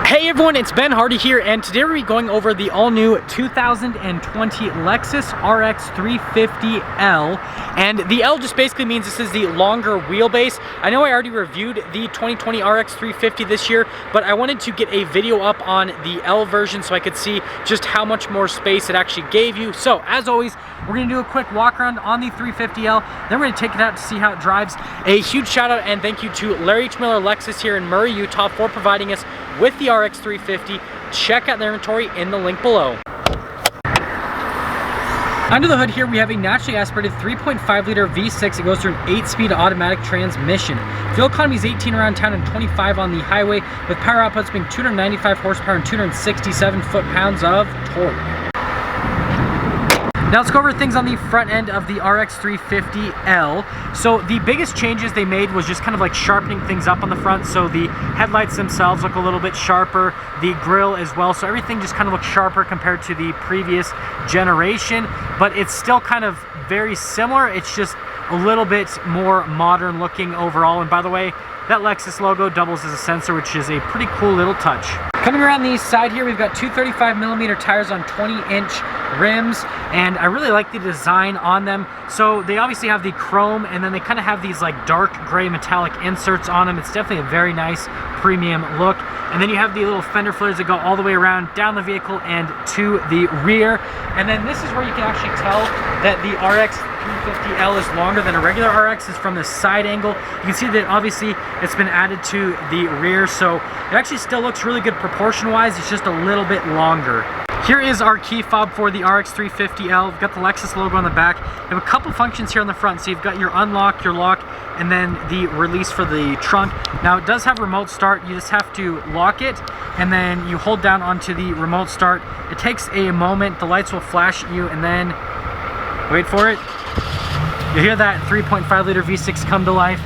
Hey everyone, it's Ben Hardy here, and today we're going to be going over the all-new 2020 Lexus RX 350L. And the L just basically means this is the longer wheelbase. I know I already reviewed the 2020 RX 350 this year, but I wanted to get a video up on the L version so I could see just how much more space it actually gave you. So, as always, we're going to do a quick walk around on the 350L, then we're going to take it out to see how it drives. A huge shout out and thank you to Larry H. Miller Lexus here in Murray, Utah for providing us with the RX 350. Check out their inventory in the link below. Under the hood here, we have a naturally aspirated 3.5 liter V6. It goes through an 8-speed automatic transmission. Fuel economy is 18 around town and 25 on the highway, with power outputs being 295 horsepower and 267 foot-pounds of torque. Now let's go over things on the front end of the RX 350L. So the biggest changes they made was just kind of like sharpening things up on the front. So the headlights themselves look a little bit sharper, the grille as well. So everything just kind of looks sharper compared to the previous generation, but it's still kind of very similar. It's just a little bit more modern looking overall. And by the way, that Lexus logo doubles as a sensor, which is a pretty cool little touch. Coming around the side here, we've got two 35mm tires on 20-inch rims, and I really like the design on them. So they obviously have the chrome, and then they kind of have these like dark gray metallic inserts on them. It's definitely a very nice premium look. And then you have the little fender flares that go all the way around down the vehicle and to the rear. And then this is where you can actually tell that the RX 350L is longer than a regular RX is from the side angle. You can see that obviously it's been added to the rear, so it actually still looks really good proportion-wise. It's just a little bit longer. Here is our key fob for the RX 350L. We've got the Lexus logo on the back. You have a couple functions here on the front. So you've got your unlock, your lock, and then the release for the trunk. Now it does have remote start. You just have to lock it, and then you hold down onto the remote start. It takes a moment. The lights will flash at you, and then wait for it. You hear that 3.5 liter V6 come to life.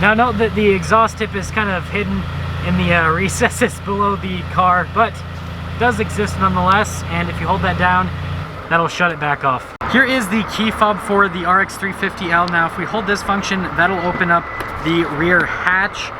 Now note that the exhaust tip is kind of hidden in the recesses below the car, but it does exist nonetheless, and if you hold that down, that'll shut it back off. Here is the key fob for the RX 350L. Now if we hold this function, that'll open up the rear hatch.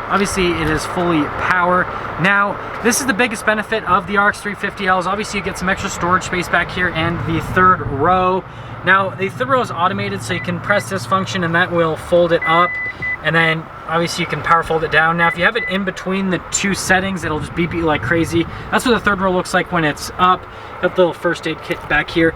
Obviously it is fully power. Now this is the biggest benefit of the RX 350L is obviously you get some extra storage space back here and the third row. Now the third row is automated, so you can press this function and that will fold it up, and then obviously you can power fold it down. Now if you have it in between the two settings, it'll just beep you like crazy. That's what the third row looks like when it's up. Got the little first aid kit back here.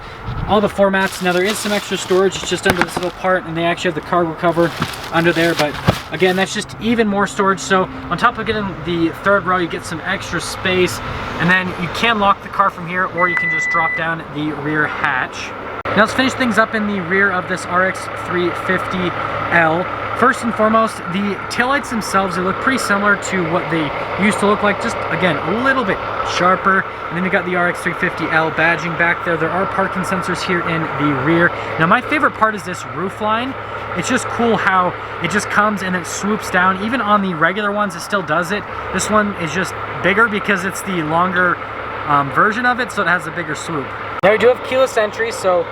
All the floor mats. Now there is some extra storage. It's just under this little part, and they actually have the cargo cover under there, but again, that's just even more storage. So on top of getting the third row, you get some extra space, and then you can lock the car from here, or you can just drop down the rear hatch. Now let's finish things up in the rear of this RX 350L. First and foremost, the taillights themselves, they look pretty similar to what they used to look like, just again, a little bit sharper. And then you got the RX 350L badging back there. There are parking sensors here in the rear. Now my favorite part is this roof line. It's just cool how it just comes and it swoops down. Even on the regular ones, it still does it. This one is just bigger because it's the longer version of it, so it has a bigger swoop. Now we do have keyless entry, so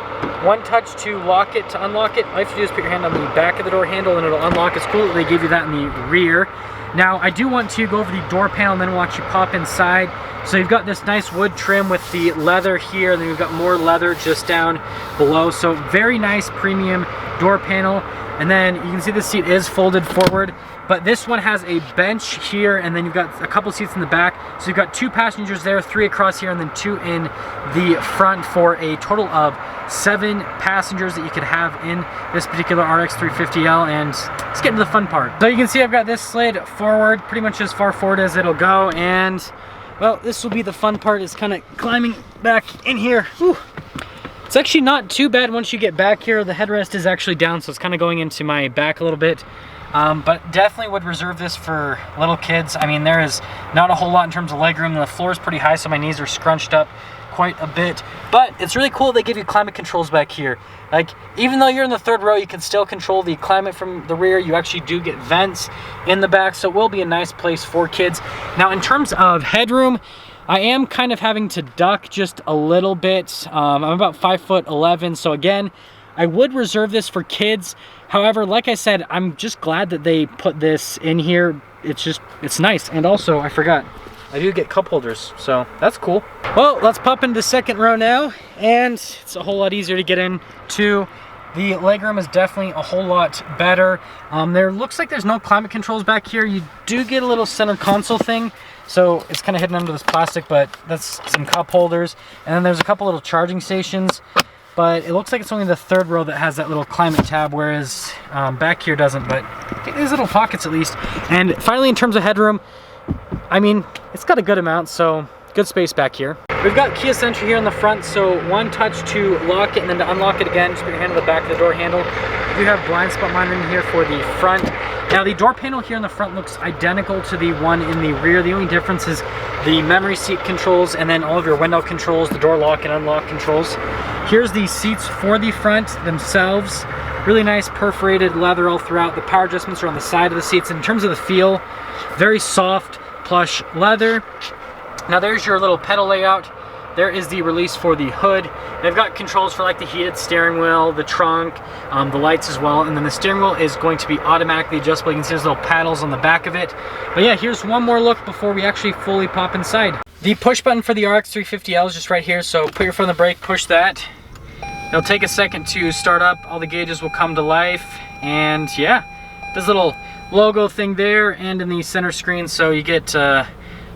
one touch to lock it, to unlock it. All you have to do is put your hand on the back of the door handle and it'll unlock. It's cool that they give you that in the rear. Now I do want to go over the door panel and then we'll actually pop inside. So you've got this nice wood trim with the leather here, and then you've got more leather just down below. So very nice premium door panel. And then you can see the seat is folded forward, but this one has a bench here, and then you've got a couple seats in the back. So you've got 2 passengers there, 3 across here, and then 2 in the front for a total of 7 passengers that you could have in this particular RX 350L. And let's get into the fun part. So you can see I've got this slid forward, pretty much as far forward as it'll go, and well, this will be the fun part, is kind of climbing back in here. Whew. It's actually not too bad once you get back here. The headrest is actually down, so it's kind of going into my back a little bit. But definitely would reserve this for little kids. I mean, there is not a whole lot in terms of legroom. The floor is pretty high, so my knees are scrunched up quite a bit. But it's really cool they give you climate controls back here. Like, even though you're in the third row, you can still control the climate from the rear. You actually do get vents in the back, so it will be a nice place for kids. Now, in terms of headroom, I am kind of having to duck just a little bit. I'm about 5'11", so again, I would reserve this for kids. However, like I said, I'm just glad that they put this in here. It's nice. And also, I forgot, I do get cup holders, so that's cool. Well, let's pop into the second row now, and it's a whole lot easier to get into. The legroom is definitely a whole lot better. There looks like there's no climate controls back here. You do get a little center console thing, so it's kind of hidden under this plastic, but that's some cup holders. And then there's a couple little charging stations, but it looks like it's only the third row that has that little climate tab, whereas back here doesn't, but there's little pockets at least. And finally, in terms of headroom, I mean, it's got a good amount, so good space back here. We've got keyless entry here in the front, so one touch to lock it, and then to unlock it again, just put your hand on the back of the door handle. You have blind spot monitoring here for the front. Now the door panel here in the front looks identical to the one in the rear. The only difference is the memory seat controls and then all of your window controls, the door lock and unlock controls. Here's the seats for the front themselves. Really nice perforated leather all throughout. The power adjustments are on the side of the seats. And in terms of the feel, very soft, plush leather. Now there's your little pedal layout. There is the release for the hood. They've got controls for like the heated steering wheel, the trunk, the lights as well. And then the steering wheel is going to be automatically adjustable. You can see there's little paddles on the back of it. But yeah, here's one more look before we actually fully pop inside. The push button for the RX 350L is just right here. So put your foot on the brake, push that. It'll take a second to start up. All the gauges will come to life. And yeah, this little logo thing there and in the center screen, so you get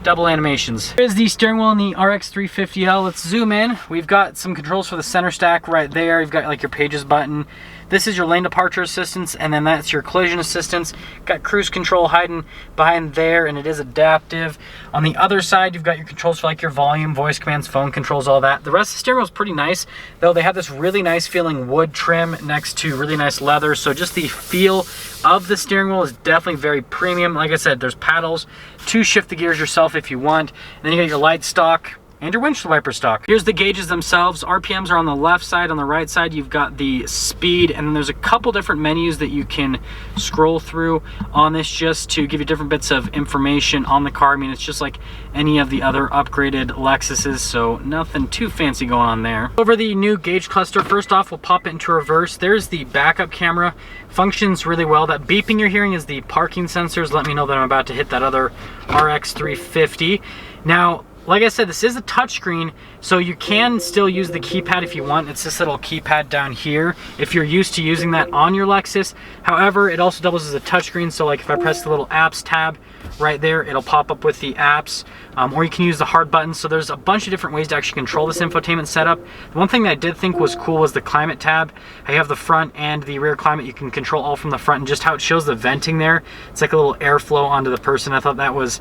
double animations. Here's the steering wheel in the RX 350L. Let's zoom in. We've got some controls for the center stack right there. You've got like your pages button. This is your lane departure assistance, and then that's your collision assistance. Got cruise control hiding behind there, and it is adaptive. On the other side, you've got your controls for like your volume, voice commands, phone controls, all that. The rest of the steering wheel is pretty nice, though they have this really nice feeling wood trim next to really nice leather. So just the feel of the steering wheel is definitely very premium. Like I said, there's paddles to shift the gears yourself if you want. And then you got your light stock and your windshield wiper stock. Here's the gauges themselves. RPMs are on the left side. On the right side, you've got the speed, and then there's a couple different menus that you can scroll through on this just to give you different bits of information on the car. I mean, it's just like any of the other upgraded Lexuses, so nothing too fancy going on there. Over the new gauge cluster, first off, we'll pop it into reverse. There's the backup camera. Functions really well. That beeping you're hearing is the parking sensors. Let me know that I'm about to hit that other RX 350. Now, like I said, this is a touchscreen, so you can still use the keypad if you want. It's this little keypad down here if you're used to using that on your Lexus. However, it also doubles as a touchscreen, so like if I press the little apps tab right there, it'll pop up with the apps, or you can use the hard buttons. So there's a bunch of different ways to actually control this infotainment setup. The one thing that I did think was cool was the climate tab. I have the front and the rear climate. You can control all from the front, and just how it shows the venting there. It's like a little airflow onto the person. I thought that was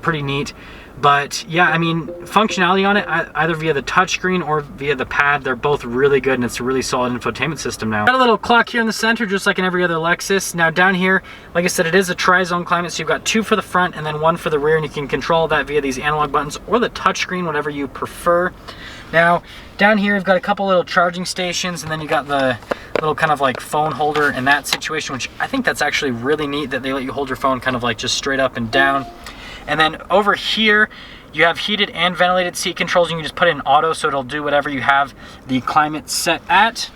pretty neat. But yeah, I mean, functionality on it, either via the touchscreen or via the pad, they're both really good, and it's a really solid infotainment system now. Got a little clock here in the center, just like in every other Lexus. Now down here, like I said, it is a tri-zone climate, so you've got two for the front and then one for the rear, and you can control that via these analog buttons or the touchscreen, whatever you prefer. Now, down here, you've got a couple little charging stations, and then you got the little kind of like phone holder in that situation, which I think that's actually really neat that they let you hold your phone kind of like just straight up and down. And then over here, you have heated and ventilated seat controls. You can just put it in auto, so it'll do whatever you have the climate set at.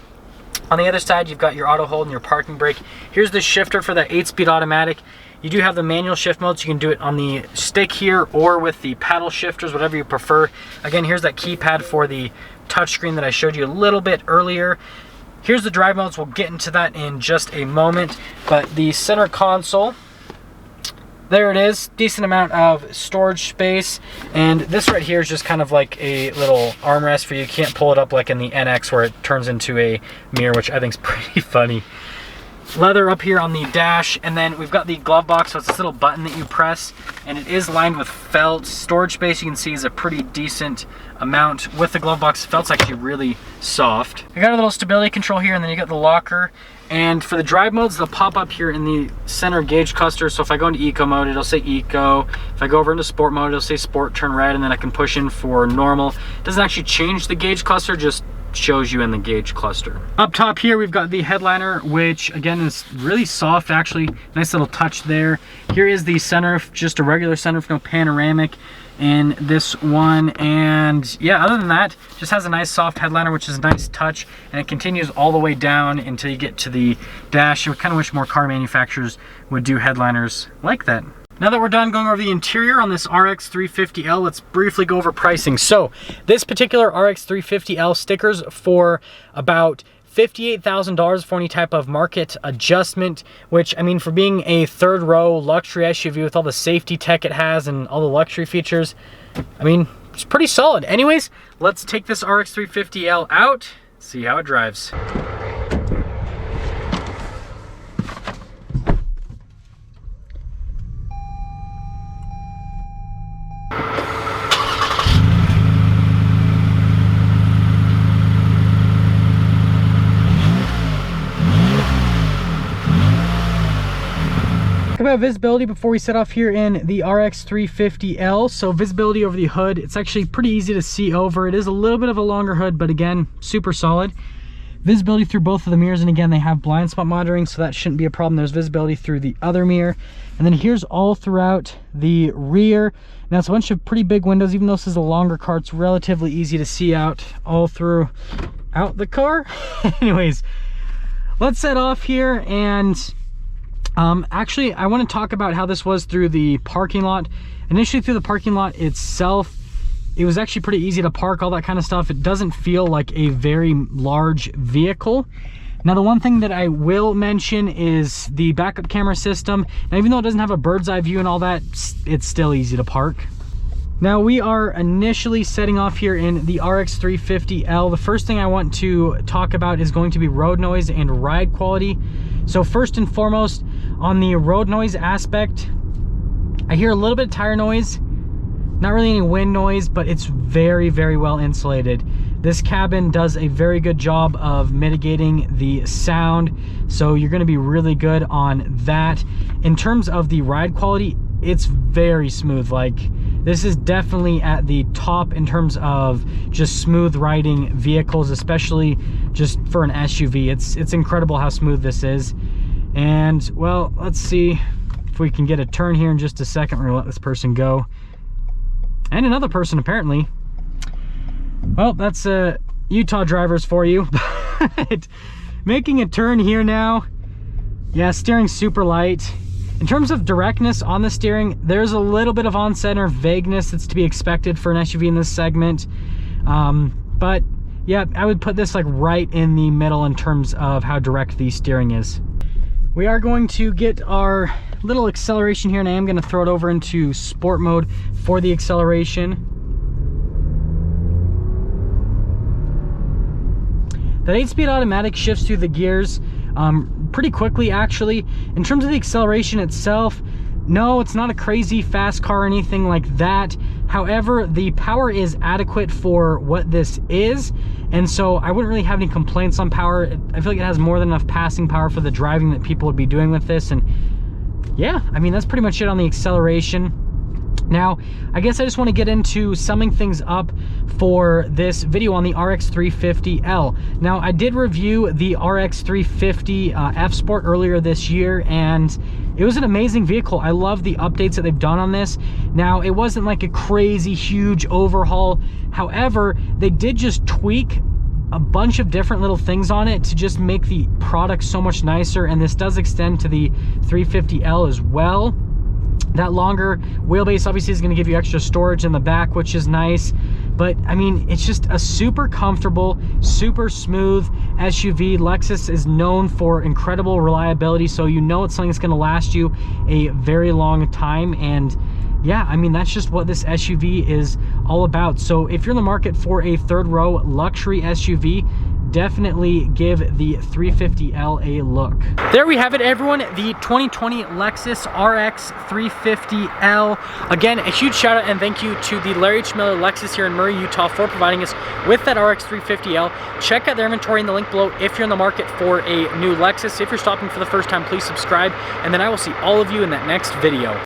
On the other side, you've got your auto hold and your parking brake. Here's the shifter for the 8-speed automatic. You do have the manual shift mode, so you can do it on the stick here or with the paddle shifters, whatever you prefer. Again, here's that keypad for the touchscreen that I showed you a little bit earlier. Here's the drive modes. We'll get into that in just a moment. But the center console, there it is, decent amount of storage space, and this right here is just kind of like a little armrest for you. You can't pull it up like in the NX where it turns into a mirror, which I think is pretty funny. Leather up here on the dash, and then we've got the glove box, so it's this little button that you press, and it is lined with felt. Storage space, you can see, is a pretty decent amount with the glove box. The felt's actually really soft. I got a little stability control here, and then you got the locker. And for the drive modes, they'll pop up here in the center gauge cluster. So if I go into eco mode, it'll say eco. If I go over into sport mode, it'll say sport, turn red, and then I can push in for normal. It doesn't actually change the gauge cluster, just shows you in the gauge cluster. Up top here, we've got the headliner, which again is really soft, actually. Nice little touch there. Here is the sunroof, just a regular sunroof, no panoramic in this one. And yeah, other than that, just has a nice soft headliner, which is a nice touch, and it continues all the way down until you get to the dash. I kind of wish more car manufacturers would do headliners like that. Now that we're done going over the interior on this RX 350L, let's briefly go over pricing. So this particular RX 350L stickers for about $58,000 for any type of market adjustment, which, I mean, for being a third row luxury SUV with all the safety tech it has and all the luxury features, I mean, it's pretty solid. Anyways, let's take this RX 350L out, see how it drives. About visibility before we set off here in the RX 350L. So visibility over the hood, it's actually pretty easy to see over. It is a little bit of a longer hood, but again, super solid. Visibility through both of the mirrors, and again, they have blind spot monitoring, so that shouldn't be a problem. There's visibility through the other mirror. And then here's all throughout the rear. Now it's a bunch of pretty big windows. Even though this is a longer car, it's relatively easy to see out all throughout the car. Anyways, let's set off here, and actually, I want to talk about how this was through the parking lot. Initially, through the parking lot itself, it was actually pretty easy to park, all that kind of stuff. It doesn't feel like a very large vehicle. Now, the one thing that I will mention is the backup camera system. Now, even though it doesn't have a bird's eye view and all that, it's still easy to park. Now, we are initially setting off here in the RX 350L. The first thing I want to talk about is going to be road noise and ride quality. So first and foremost, on the road noise aspect, I hear a little bit of tire noise, not really any wind noise, but it's very, very well insulated. This cabin does a very good job of mitigating the sound, so you're going to be really good on that. In terms of the ride quality, it's very smooth. Like, this is definitely at the top in terms of just smooth riding vehicles, especially just for an SUV. It's incredible how smooth this is. And, well, let's see if we can get a turn here in just a second. We're gonna let this person go. And another person, apparently. Well, that's Utah drivers for you. But making a turn here now. Yeah, steering's super light. In terms of directness on the steering, there's a little bit of on-center vagueness that's to be expected for an SUV in this segment. But yeah, I would put this like right in the middle in terms of how direct the steering is. We are going to get our little acceleration here, and I am going to throw it over into sport mode for the acceleration. That 8-speed automatic shifts through the gears pretty quickly, actually. In terms of the acceleration itself, no, it's not a crazy fast car or anything like that. However, the power is adequate for what this is, and so I wouldn't really have any complaints on power. I feel like it has more than enough passing power for the driving that people would be doing with this. And yeah, I mean, that's pretty much it on the acceleration. Now, I guess I just want to get into summing things up for this video on the RX 350L. Now, I did review the RX 350 F Sport earlier this year, and it was an amazing vehicle. I love the updates that they've done on this. Now, it wasn't like a crazy huge overhaul. However, they did just tweak a bunch of different little things on it to just make the product so much nicer, and this does extend to the 350L as well. That longer wheelbase obviously is going to give you extra storage in the back, which is nice. But I mean, it's just a super comfortable, super smooth SUV. Lexus is known for incredible reliability, so you know it's something that's going to last you a very long time. And yeah, I mean, that's just what this SUV is all about. So if you're in the market for a third row luxury SUV, definitely give the 350L a look. There we have it, everyone, the 2020 Lexus RX 350L. Again, a huge shout out and thank you to the Larry H. Miller Lexus here in Murray, Utah for providing us with that RX 350L. Check out their inventory in the link below if you're in the market for a new Lexus. If you're stopping for the first time, please subscribe, and then I will see all of you in that next video.